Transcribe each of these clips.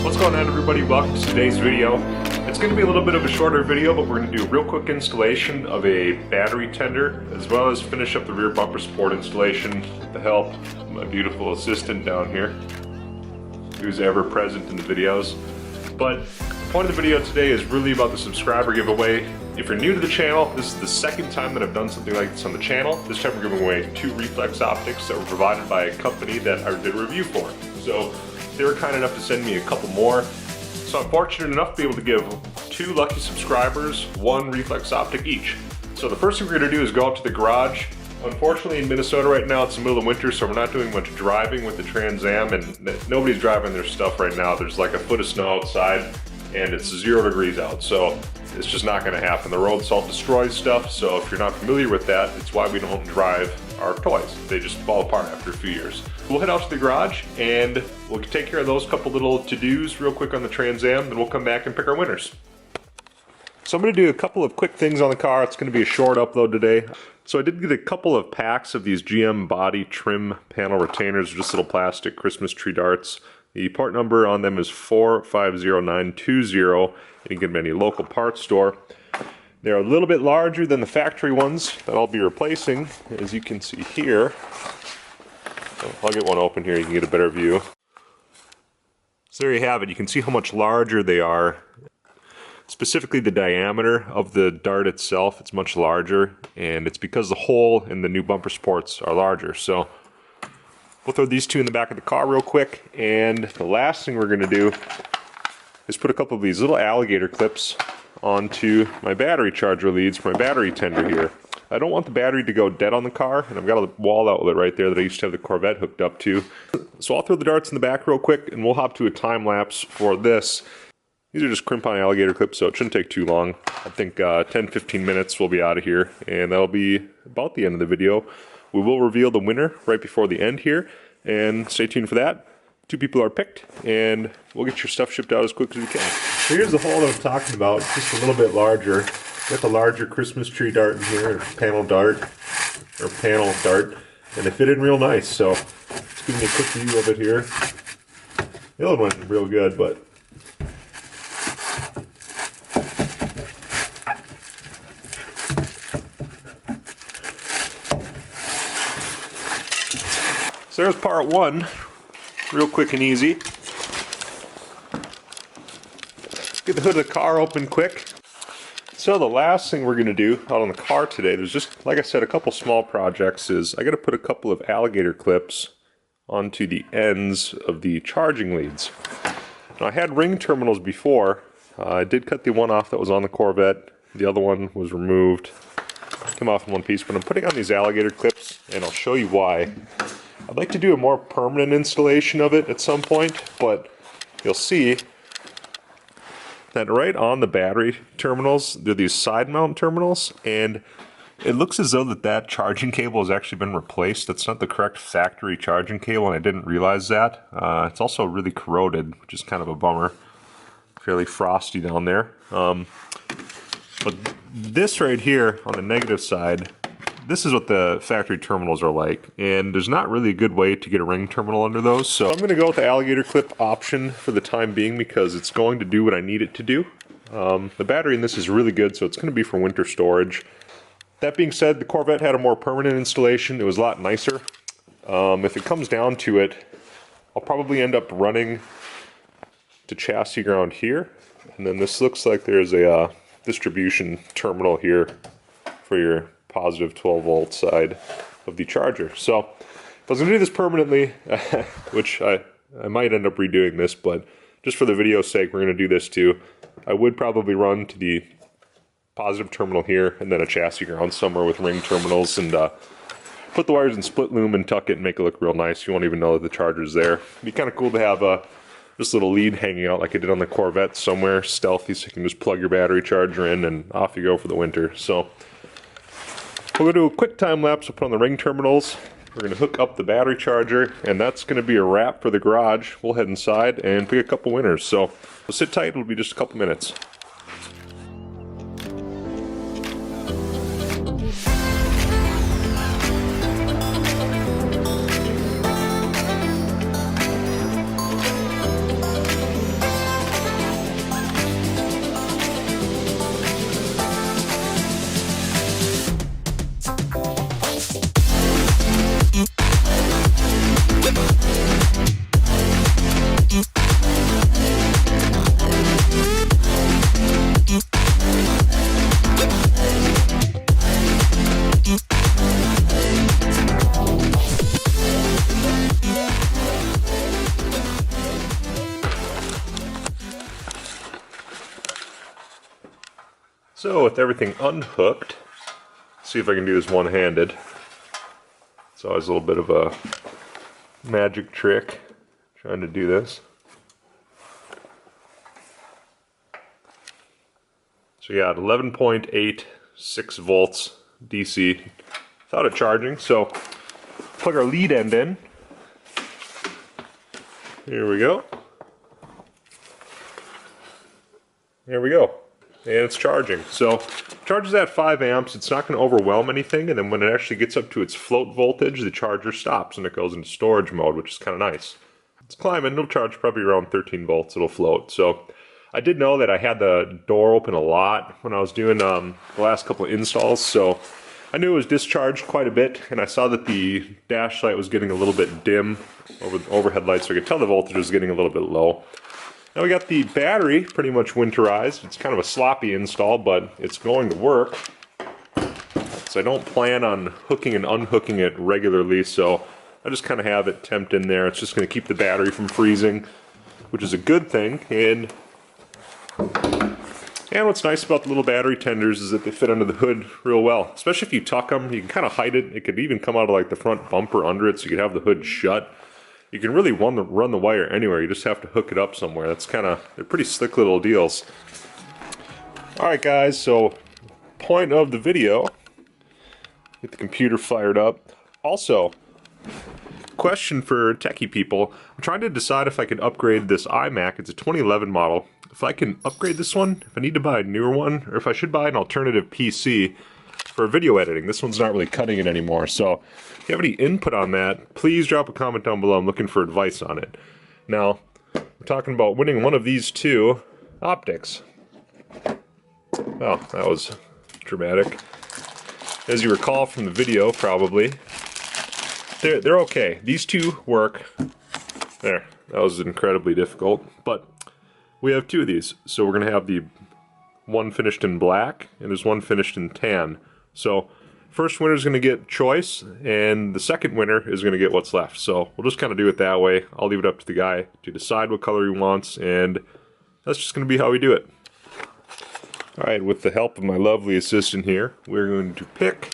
What's going on, everybody? Welcome to today's video. It's going to be a little bit of a shorter video, but we're going to do a real quick installation of a battery tender, as well as finish up the rear bumper support installation with the help of my beautiful assistant down here, who's ever present in the videos. But the point of the video today is really about the subscriber giveaway. If you're new to the channel, this is the second time that I've done something like this on the channel. This time we're giving away 2 reflex optics that were provided by a company that I did a review for. So they were kind enough to send me a couple more. So I'm fortunate enough to be able to give 2 lucky subscribers 1 reflex optic each. So the first thing we're going to do is go out to the garage. Unfortunately in Minnesota right now it's the middle of winter, so we're not doing much driving with the Trans Am, and nobody's driving their stuff right now. There's like a foot of snow outside and it's 0 degrees out, so it's just not going to happen. The road salt destroys stuff, so if you're not familiar with that, it's why we don't drive our toys. They just fall apart after a few years. We'll head out to the garage and we'll take care of those couple little to-dos real quick on the Trans Am, then we'll come back and pick our winners. So I'm going to do a couple of quick things on the car. It's going to be a short upload today. So I did get a couple of packs of these GM body trim panel retainers, just little plastic Christmas tree darts. The part number on them is 450920. You can get them at any local parts store. They're a little bit larger than the factory ones that I'll be replacing, as you can see here. I'll get one open here, you can get a better view. So there you have it. You can see how much larger they are. Specifically the diameter of the dart itself, it's much larger, and it's because the hole in the new bumper supports are larger. So we'll throw these 2 in the back of the car real quick, and the last thing we're going to do is put a couple of these little alligator clips onto my battery charger leads for my battery tender here. I don't want the battery to go dead on the car, and I've got a wall outlet right there that I used to have the Corvette hooked up to. So I'll throw the darts in the back real quick, and we'll hop to a time lapse for this. These are just crimp-on alligator clips, so it shouldn't take too long. I think 10-15 minutes we'll be out of here, and that'll be about the end of the video. We will reveal the winner right before the end here, and stay tuned for that. 2 people are picked, and we'll get your stuff shipped out as quick as we can. So here's the hole that I'm talking about, just a little bit larger. Got the larger Christmas tree dart in here, panel dart, and they fit in real nice, so let's give me a quick view of it here. The other one went real good, but so there's part 1, real quick and easy. Let's get the hood of the car open quick. So the last thing we're going to do out on the car today, there's just, like I said, a couple small projects, is I got to put a couple of alligator clips onto the ends of the charging leads. Now I had ring terminals before. I did cut the one off that was on the Corvette. The other one was removed. Came off in one piece, but I'm putting on these alligator clips, and I'll show you why. I'd like to do a more permanent installation of it at some point, but you'll see that right on the battery terminals, they're these side mount terminals, and it looks as though that charging cable has actually been replaced. That's not the correct factory charging cable, and I didn't realize that. It's also really corroded, which is kind of a bummer. Fairly frosty down there. But this right here on the negative side, this is what the factory terminals are like, and there's not really a good way to get a ring terminal under those, so I'm going to go with the alligator clip option for the time being because it's going to do what I need it to do. The battery in this is really good, so it's going to be for winter storage. That being said, the Corvette had a more permanent installation. It was a lot nicer. If it comes down to it, I'll probably end up running to chassis ground here, and then this looks like there's a distribution terminal here for your positive 12 volt side of the charger. So if I was going to do this permanently, which I might end up redoing this, but just for the video's sake, we're going to do this too. I would probably run to the positive terminal here and then a chassis ground somewhere with ring terminals, and put the wires in split loom and tuck it and make it look real nice. You won't even know that the charger's there. It'd be kind of cool to have just a little lead hanging out like I did on the Corvette somewhere, stealthy, so you can just plug your battery charger in and off you go for the winter. So we're going to do a quick time lapse. We'll put on the ring terminals. We're going to hook up the battery charger, and that's going to be a wrap for the garage. We'll head inside and pick a couple winners. So sit tight, it'll be just a couple minutes. So with everything unhooked, see if I can do this one-handed. It's always a little bit of a magic trick trying to do this. So yeah, 11.86 volts DC without it charging. So plug our lead end in. Here we go. There we go. And it's charging. So charges at 5 amps. It's not going to overwhelm anything, and then when it actually gets up to its float voltage, the charger stops and it goes into storage mode, which is kind of nice. It's climbing. It'll charge probably around 13 volts. It'll float. So I did know that I had the door open a lot when I was doing the last couple of installs, so I knew it was discharged quite a bit, and I saw that the dash light was getting a little bit dim over the overhead light, so I could tell the voltage was getting a little bit low. Now we got the battery pretty much winterized. It's kind of a sloppy install, but it's going to work. So I don't plan on hooking and unhooking it regularly, so I just kind of have it temped in there. It's just going to keep the battery from freezing, which is a good thing. And what's nice about the little battery tenders is that they fit under the hood real well. Especially if you tuck them, you can kind of hide it. It could even come out of like the front bumper under it, so you could have the hood shut. You can really run the wire anywhere. You just have to hook it up somewhere. That's they're pretty slick little deals. Alright guys, so point of the video, get the computer fired up. Also, question for techie people. I'm trying to decide if I can upgrade this iMac. It's a 2011 model. If I can upgrade this one, if I need to buy a newer one, or if I should buy an alternative PC for video editing. This one's not really cutting it anymore. So if you have any input on that, please drop a comment down below. I'm looking for advice on it. Now, we're talking about winning one of these two optics. Well, that was dramatic. As you recall from the video, probably, they're okay. These two work. There, that was incredibly difficult, but we have two of these. So we're going to have the one finished in black, and there's one finished in tan. So first winner is going to get choice, and the second winner is going to get what's left. So we'll just kind of do it that way. I'll leave it up to the guy to decide what color he wants, and that's just going to be how we do it. Alright, with the help of my lovely assistant here, we're going to pick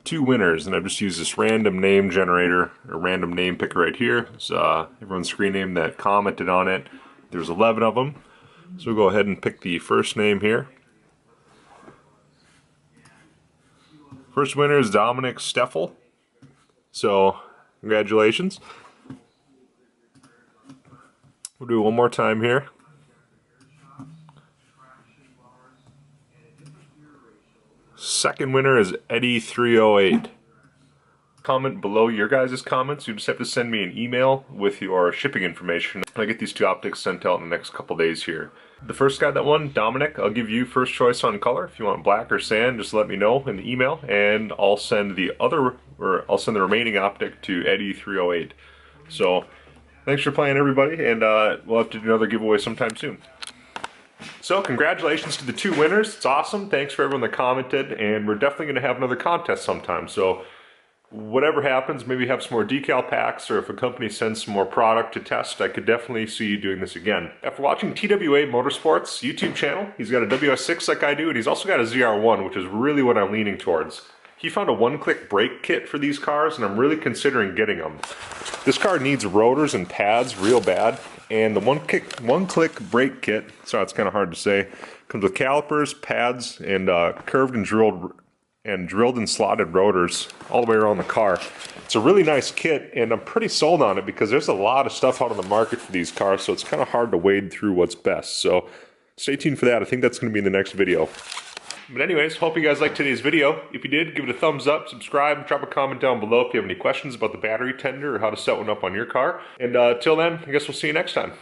two winners, and I've just used this random name generator, or random name picker right here. It's everyone's screen name that commented on it. There's 11 of them. So we'll go ahead and pick the first name here. First winner is Dominic Steffel. So, congratulations. We'll do it one more time here. Second winner is Eddie308. Comment below your guys' comments. You just have to send me an email with your shipping information. I get these two optics sent out in the next couple days here. The first guy that won, Dominic, I'll give you first choice on color. If you want black or sand, just let me know in the email, and I'll send the remaining optic to Eddie308. So, thanks for playing, everybody, and we'll have to do another giveaway sometime soon. So, congratulations to the two winners. It's awesome. Thanks for everyone that commented, and we're definitely going to have another contest sometime. So, whatever happens, maybe have some more decal packs, or if a company sends some more product to test, I could definitely see you doing this again. After watching TWA Motorsports' YouTube channel, he's got a WS6 like I do, and he's also got a ZR1, which is really what I'm leaning towards. He found a one-click brake kit for these cars, and I'm really considering getting them. This car needs rotors and pads real bad, and the one-click brake kit, sorry, it's kind of hard to say, comes with calipers, pads, and curved and drilled and slotted rotors all the way around the car. It's a really nice kit, and I'm pretty sold on it because there's a lot of stuff out on the market for these cars, so it's kind of hard to wade through what's best. So stay tuned for that. I think that's going to be in the next video. But anyways, hope you guys liked today's video. If you did, give it a thumbs up, subscribe, drop a comment down below if you have any questions about the battery tender or how to set one up on your car. And till then, I guess we'll see you next time.